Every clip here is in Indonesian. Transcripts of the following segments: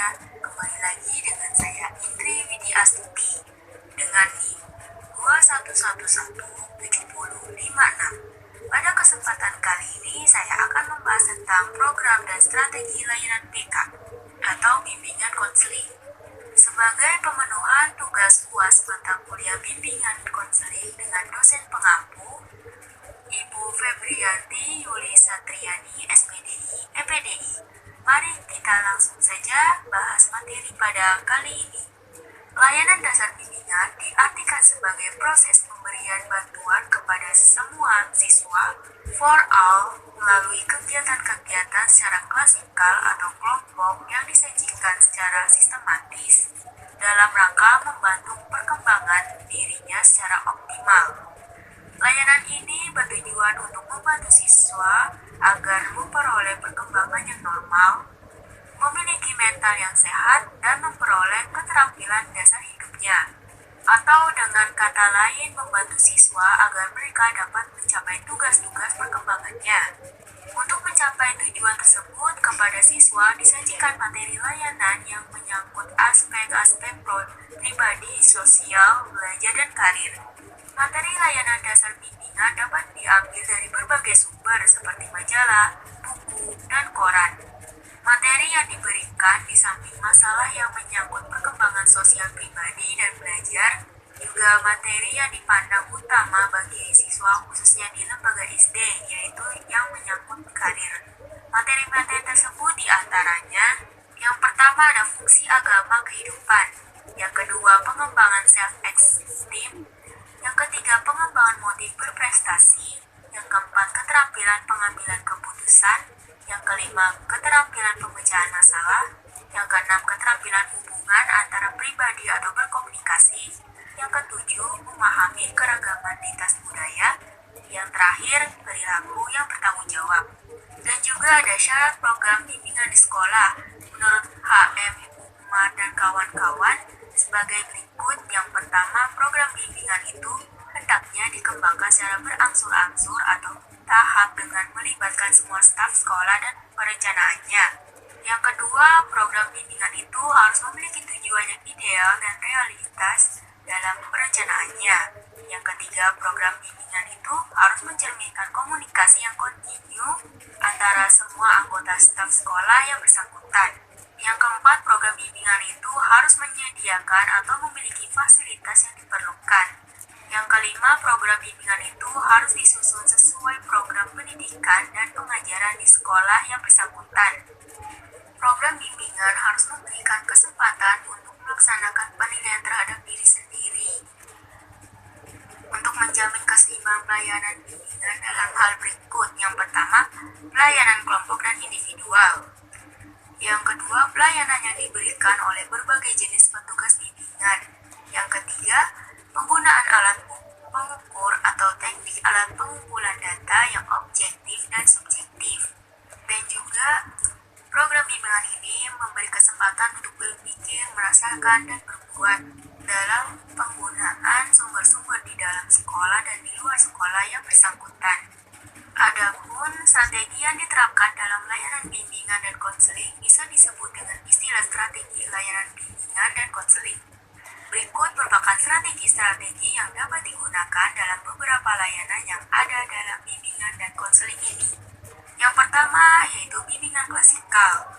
semuanya, kembali lagi dengan saya Indri Widi Astuti dengan NIM 2111756. Pada kesempatan kali ini saya akan membahas tentang program dan strategi layanan PK atau bimbingan konseling. Sebagai pemenuhan tugas UAS mata kuliah bimbingan konseling dengan dosen pengampu, Ibu Febrianti Yuli Satriani, SPDI, EPDI. Mari kita langsung saja bahas materi pada kali ini. Layanan dasar bimbingan diartikan sebagai proses pemberian bantuan kepada semua siswa for all melalui kegiatan-kegiatan secara klasikal atau kelompok yang disajikan secara sistematis dalam rangka membantu perkembangan dirinya secara optimal. Layanan ini bertujuan untuk membantu siswa agar memperoleh perkembangan yang normal, memiliki mental yang sehat, dan memperoleh keterampilan dasar hidupnya. Atau dengan kata lain, membantu siswa agar mereka dapat mencapai tugas-tugas perkembangannya. Untuk mencapai tujuan tersebut, kepada siswa disajikan materi layanan yang menyangkut aspek-aspek pribadi, sosial, belajar, dan karir. Materi layanan dasar bimbingan dapat diambil dari berbagai sumber seperti majalah, buku, dan koran. Materi yang diberikan di samping masalah yang menyangkut perkembangan sosial pribadi dan belajar, juga materi yang dipandang utama bagi siswa khususnya di lembaga SD, yaitu yang menyangkut karir. Materi-materi tersebut diantaranya, yang pertama ada fungsi agama kehidupan, yang kedua pengembangan self-esteem, yang ketiga pengembangan motif berprestasi, yang keempat keterampilan pengambilan keputusan, yang kelima keterampilan pemecahan masalah, yang keenam keterampilan hubungan antara pribadi atau berkomunikasi, yang ketujuh memahami keragaman lintas budaya, yang terakhir perilaku yang bertanggung jawab. Dan juga ada syarat program bimbingan di sekolah menurut HM Umar dan kawan-kawan sebagai berikut. Yang pertama, program bimbingan itu hendaknya dikembangkan secara berangsur-angsur atau tahap dengan melibatkan semua staf sekolah dan perencanaannya. Yang kedua, program bimbingan itu harus memiliki tujuan yang ideal dan realitas dalam perencanaannya. Yang ketiga, program bimbingan itu harus mencerminkan komunikasi yang kontinu antara semua anggota staf sekolah yang bersangkutan. Yang keempat, program bimbingan itu harus menyediakan atau memiliki fasilitas yang diperlukan. Yang kelima, program bimbingan itu harus disusun sesuai program pendidikan dan pengajaran di sekolah yang bersangkutan. Program bimbingan harus memberikan kesempatan untuk melaksanakan penilaian terhadap diri sendiri untuk menjamin keseimbangan pelayanan bimbingan dalam hal berikut. Yang pertama, pelayanan kelompok dan individual. Yang kedua, pelayanan yang diberikan oleh berbagai jenis petugas bimbingan. Yang ketiga, penggunaan alat pengukur atau teknik alat pengumpulan data yang objektif dan subjektif. Dan juga, program bimbingan ini memberi kesempatan untuk berpikir, merasakan, dan berbuat dalam penggunaan sumber-sumber di dalam sekolah dan di luar sekolah yang bersangkutan. Adapun strategi yang diterapkan dalam layanan bimbingan dan konseling bisa disebut dengan istilah strategi layanan bimbingan dan konseling. Berikut merupakan strategi-strategi yang dapat digunakan dalam beberapa layanan yang ada dalam bimbingan dan konseling ini. Yang pertama yaitu bimbingan klasikal.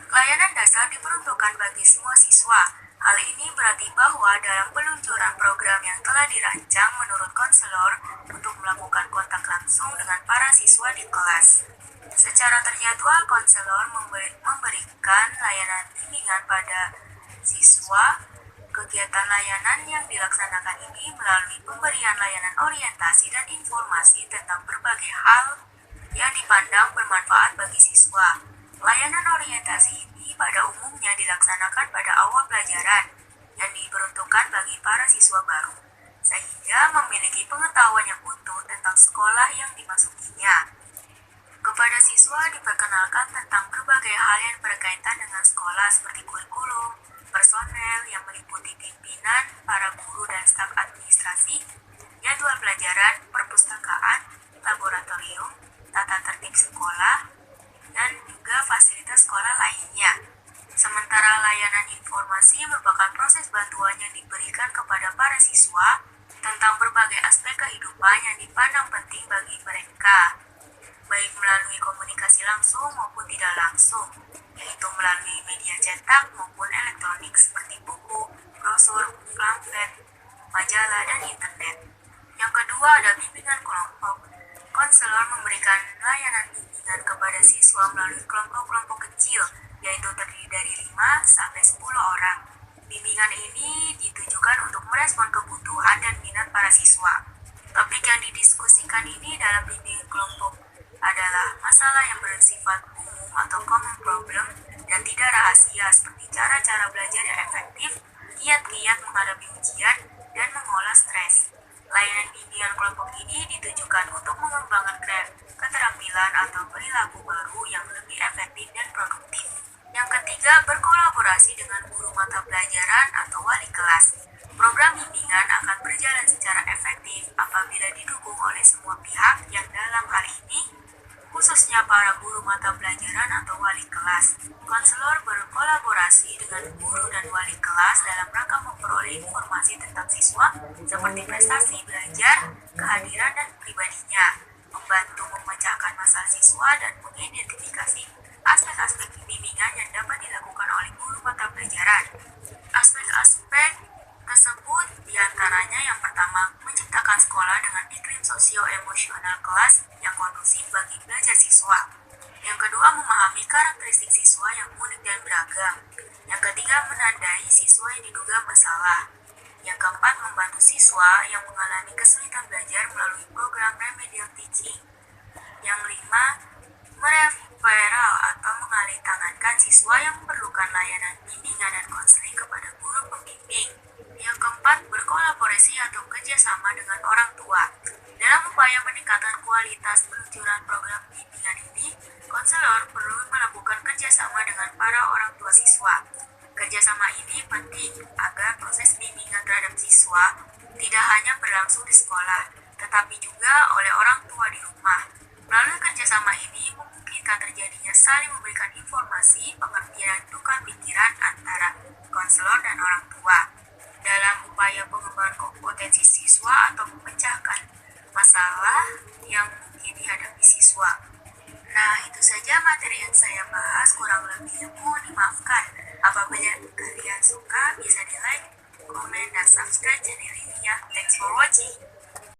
Layanan dasar diperuntukkan bagi semua siswa. Hal ini berarti bahwa dalam peluncuran program yang telah dirancang menurut konselor untuk melakukan kontak langsung dengan para siswa di kelas. Secara terjadwal, konselor memberikan layanan bimbingan pada siswa. Kegiatan layanan yang dilaksanakan ini melalui pemberian layanan orientasi dan informasi tentang berbagai hal yang dipandang bermanfaat bagi siswa. Layanan orientasi ini pada umumnya dilaksanakan pada awal pelajaran yang diperuntukkan bagi para siswa baru, sehingga memiliki pengetahuan yang utuh tentang sekolah yang dimasukinya. Kepada siswa diperkenalkan tentang berbagai hal yang berkaitan dengan sekolah seperti kurikulum, personel yang meliputi pimpinan, para guru dan staf administrasi, jadwal pelajaran, perpustakaan, laboratorium, tata tertib sekolah, dan juga fasilitas sekolah lainnya. Sementara bantuan yang diberikan kepada para siswa tentang berbagai aspek kehidupan yang dipandang penting bagi mereka, baik melalui komunikasi langsung maupun tidak langsung, yaitu melalui media cetak maupun elektronik seperti buku, brosur, pamflet, majalah, dan internet. Yang kedua ada bimbingan kelompok. Konselor memberikan layanan bimbingan kepada siswa melalui kelompok-kelompok kecil, yaitu terdiri dari 5 sampai 10 orang. Bimbingan ini ditujukan untuk merespon kebutuhan dan minat para siswa. Topik yang didiskusikan ini dalam bimbingan kelompok adalah masalah yang bersifat umum atau common problem dan tidak rahasia seperti cara-cara belajar yang efektif, kiat-kiat menghadapi ujian, dan mengolah stres. Layanan bimbingan kelompok ini ditujukan untuk mengembangkan keterampilan atau perilaku baru yang lebih efektif dan produktif. Yang ketiga, berkolaborasi dengan guru mata pelajaran atau wali kelas. Program bimbingan akan berjalan secara efektif apabila didukung oleh semua pihak yang dalam hal ini khususnya para guru mata pelajaran atau wali kelas. Konselor berkolaborasi dengan guru dan wali kelas dalam rangka memperoleh informasi tentang siswa seperti prestasi belajar, kehadiran dan pribadinya, membantu memecahkan masalah siswa dan mengidentifikasi aspek-aspek bimbingan yang dapat dilakukan oleh guru mata pelajaran. Aspek-aspek tersebut diantaranya yang pertama, menciptakan sekolah dengan iklim sosio-emosional kelas yang kondusif bagi belajar siswa. Yang kedua, memahami karakteristik siswa yang unik dan beragam. Yang ketiga, menandai siswa yang diduga bersalah. Yang keempat, membantu siswa yang mengalami kesulitan belajar melalui program remedial teaching. Yang lima, mereferal atau mengalihtangankan siswa yang memerlukan layanan bimbingan dan konseling kepada guru pembimbing. Yang keempat, berkolaborasi atau kerjasama dengan orang tua. Dalam upaya meningkatkan kualitas peluncuran program bimbingan ini, konselor perlu melakukan kerjasama dengan para orang tua siswa. Kerjasama ini penting agar proses bimbingan terhadap siswa tidak hanya berlangsung di sekolah, tetapi juga oleh orang tua di rumah. Melalui kerjasama ini memungkinkan terjadinya saling memberikan informasi, pengertian, tukar pikiran antara konselor dan orang tua dalam upaya pengembangan kompetensi siswa atau memecahkan masalah yang mungkin dihadapi siswa. Nah, itu saja materi yang saya bahas.